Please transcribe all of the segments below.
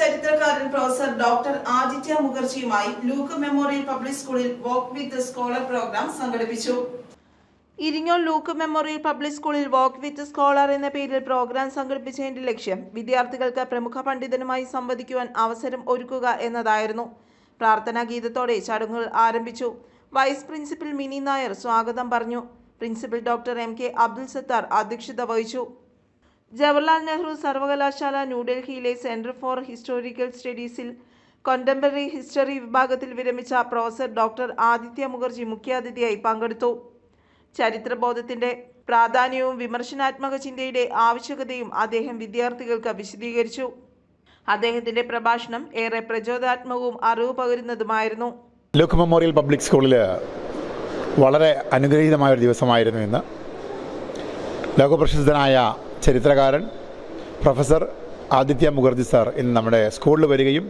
ചരിത്രകാരൻ professor doctor Aditya മുഖർജിയുമായി Luke memorial public സ്കൂളിൽ വാക്ക് വിത്ത് സ്കോളർ പ്രോഗ്രാം സംഘടിപ്പിച്ചു. ഇരിങ്ങോൾ ലൂക്ക് മെമ്മോറിയൽ പബ്ലിക് സ്കൂളിൽ വാക്ക് വിത്ത് സ്കോളർ എന്ന പേരിൽ പ്രോഗ്രാം സംഘടിപ്പിച്ചതിന്റെ ലക്ഷ്യം വിദ്യാർത്ഥികൾക്ക് പ്രമുഖ പണ്ഡിതനുമായി സംവദിക്കുവാൻ അവസരം ഒരുക്കുക എന്നതായിരുന്നു. പ്രാർത്ഥനാ ഗീതത്തോടെ ചടങ്ങുകൾ ആരംഭിച്ചു. വൈസ് പ്രിൻസിപ്പൽ മിനി നായർ സ്വാഗതം പറഞ്ഞു. Principal doctor MK Abdul Sathar അധ്യക്ഷത വഹിച്ചു. ജവഹർലാൽ നെഹ്റു സർവകലാശാല ന്യൂഡൽഹിയിലെ സെന്റർ ഫോർ ഹിസ്റ്റോറിക്കൽ സ്റ്റഡീസിൽ കോണ്ടംപററി ഹിസ്റ്ററി വിഭാഗത്തിൽ വിരമിച്ച പ്രൊഫസർ ഡോക്ടർ ആദിത്യ മുഖർജി മുഖ്യാതിഥിയായി പങ്കെടുത്തു. ചരിത്രബോധത്തിന്റെ പ്രാധാന്യവും വിമർശനാത്മക ചിന്തയുടെ ആവശ്യകതയും അദ്ദേഹം വിദ്യാർത്ഥികൾക്ക് വിശദീകരിച്ചു. അദ്ദേഹത്തിന്റെ പ്രഭാഷണം ഏറെ പ്രചോദനാത്മകവും അറിവ് പകരുന്നതുമായിരുന്നു. ലൂക്ക് മെമ്മോറിയൽ പബ്ലിക് സ്കൂളിൽ വളരെ അനുഗ്രഹീതമായൊരു ദിവസമായിരുന്നു ഇന്ന്. ലോകപ്രശസ്തനായ ചരിത്രകാരൻ പ്രൊഫസർ ആദിത്യ മുഖർജി സാർ ഇന്ന് നമ്മുടെ സ്കൂളിൽ വരികയും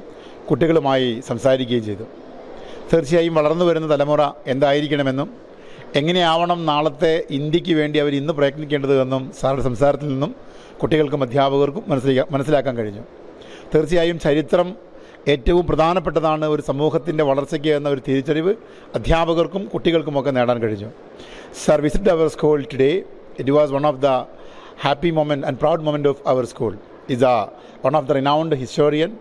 കുട്ടികളുമായി സംസാരിക്കുകയും ചെയ്തു. തീർച്ചയായും വളർന്നു വരുന്ന തലമുറ എന്തായിരിക്കണമെന്നും എങ്ങനെയാവണം നാളത്തെ ഇന്ത്യക്ക് വേണ്ടി അവർ ഇന്ന് പ്രയത്നിക്കേണ്ടതെന്നും സാറുടെ സംസാരത്തിൽ നിന്നും കുട്ടികൾക്കും അധ്യാപകർക്കും മനസ്സിലാക്കാൻ കഴിഞ്ഞു. തീർച്ചയായും ചരിത്രം ഏറ്റവും പ്രധാനപ്പെട്ടതാണ് ഒരു സമൂഹത്തിൻ്റെ വളർച്ചയ്ക്ക് എന്ന ഒരു തിരിച്ചറിവ് അധ്യാപകർക്കും കുട്ടികൾക്കുമൊക്കെ നേടാൻ കഴിഞ്ഞു. Sir visit our school today. It was one of the happy moment and proud moment of our school. Is one of the renowned historian,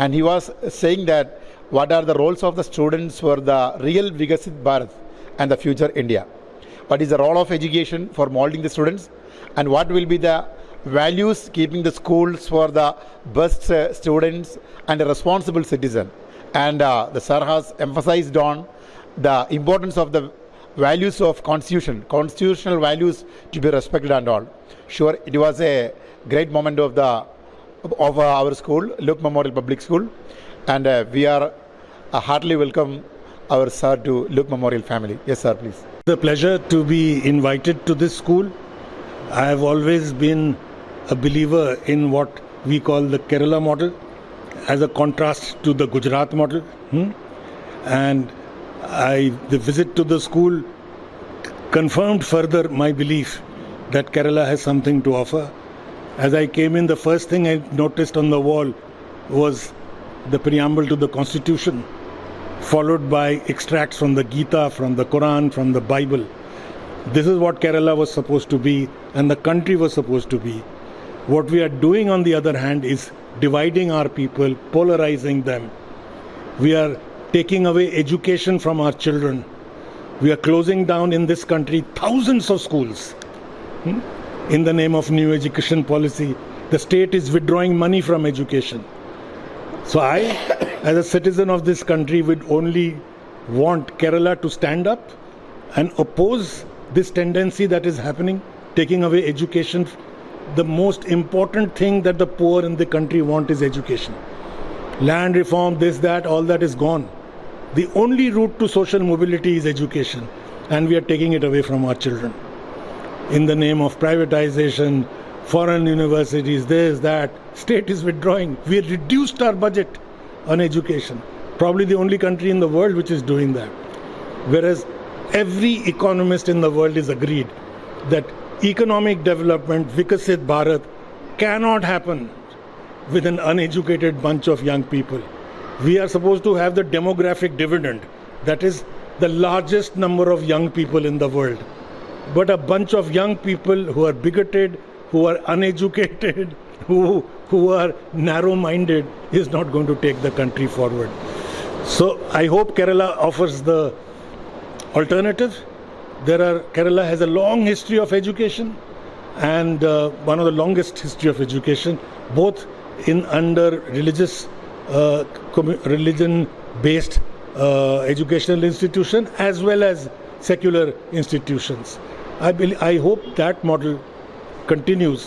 and he was saying that what are the roles of the students for the real Vikasit Bharat and the future India. What is the role of education for molding the students, and what will be the values keeping the schools for the best students and a responsible citizen. And the sir has emphasized on the importance of the values of constitutional values to be respected and all. Sure, it was a great moment of our school, Luke Memorial Public School, and we are heartily welcome our sir to Luke Memorial family. Yes, sir, please. The pleasure to be invited to this school. I have always been a believer in what we call the Kerala model as a contrast to the Gujarat model. And the visit to the school confirmed further my belief that Kerala has something to offer. As I came in, the first thing I noticed on the wall was the preamble to the Constitution, followed by extracts from the Gita, from the Quran, from the Bible. This is what Kerala was supposed to be and the country was supposed to be. What we are doing, on the other hand, is dividing our people, polarizing them. We are taking away education from our children. We are closing down in this country thousands of schools. In the name of new education policy, the state is withdrawing money from education. So I, as a citizen of this country, would only want Kerala to stand up and oppose this tendency that is happening, taking away education. The most important thing that the poor in the country want is education. Land reform, this, that, all that is gone. The only route to social mobility is education, and we are taking it away from our children. In the name of privatization, foreign universities, this, that, state is withdrawing. We have reduced our budget on education. Probably the only country in the world which is doing that. Whereas every economist in the world is agreed that economic development, Vikasit Bharat, cannot happen with an uneducated bunch of young people. We are supposed to have the demographic dividend, that is the largest number of young people in the world. But a bunch of young people who are bigoted, who are uneducated, who are narrow-minded is not going to take the country forward. So I hope Kerala offers the alternative. Kerala has a long history of education, and one of the longest history of education, both under religion-based educational institution as well as secular institutions. I hope that model continues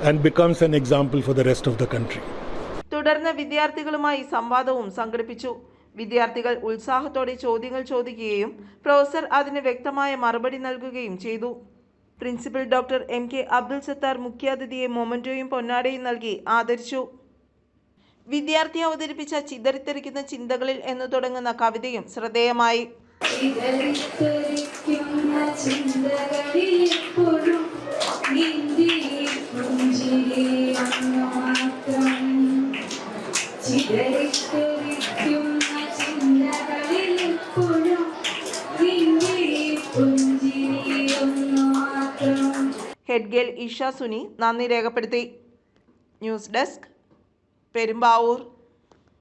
and becomes an example for the rest of the country. തുടർന്ന് വിദ്യാർത്ഥികളുമായി സംവാദവും സംഘടിപ്പിച്ചു. വിദ്യാർത്ഥികൾ ഉത്സാഹത്തോടെ ചോദ്യങ്ങൾ ചോദിക്കുകയും professor അതിന് വ്യക്തമായ മറുപടി നൽകുകയും ചെയ്തു. Principal doctor MK Abdul Sathar മുഖ്യാതിഥിയെ മൊമെന്റോയും പൊന്നാടയും നൽകി ആദരിച്ചു. വിദ്യാർത്ഥി അവതരിപ്പിച്ച ചിതറിത്തെറിക്കുന്ന ചിന്തകളിൽ എന്ന് തുടങ്ങുന്ന കവിതയും ശ്രദ്ധേയമായി. ഹെഡ് ഗേൾ ഇഷ സുനി നന്ദി രേഖപ്പെടുത്തി. News desk, Perumbavoor.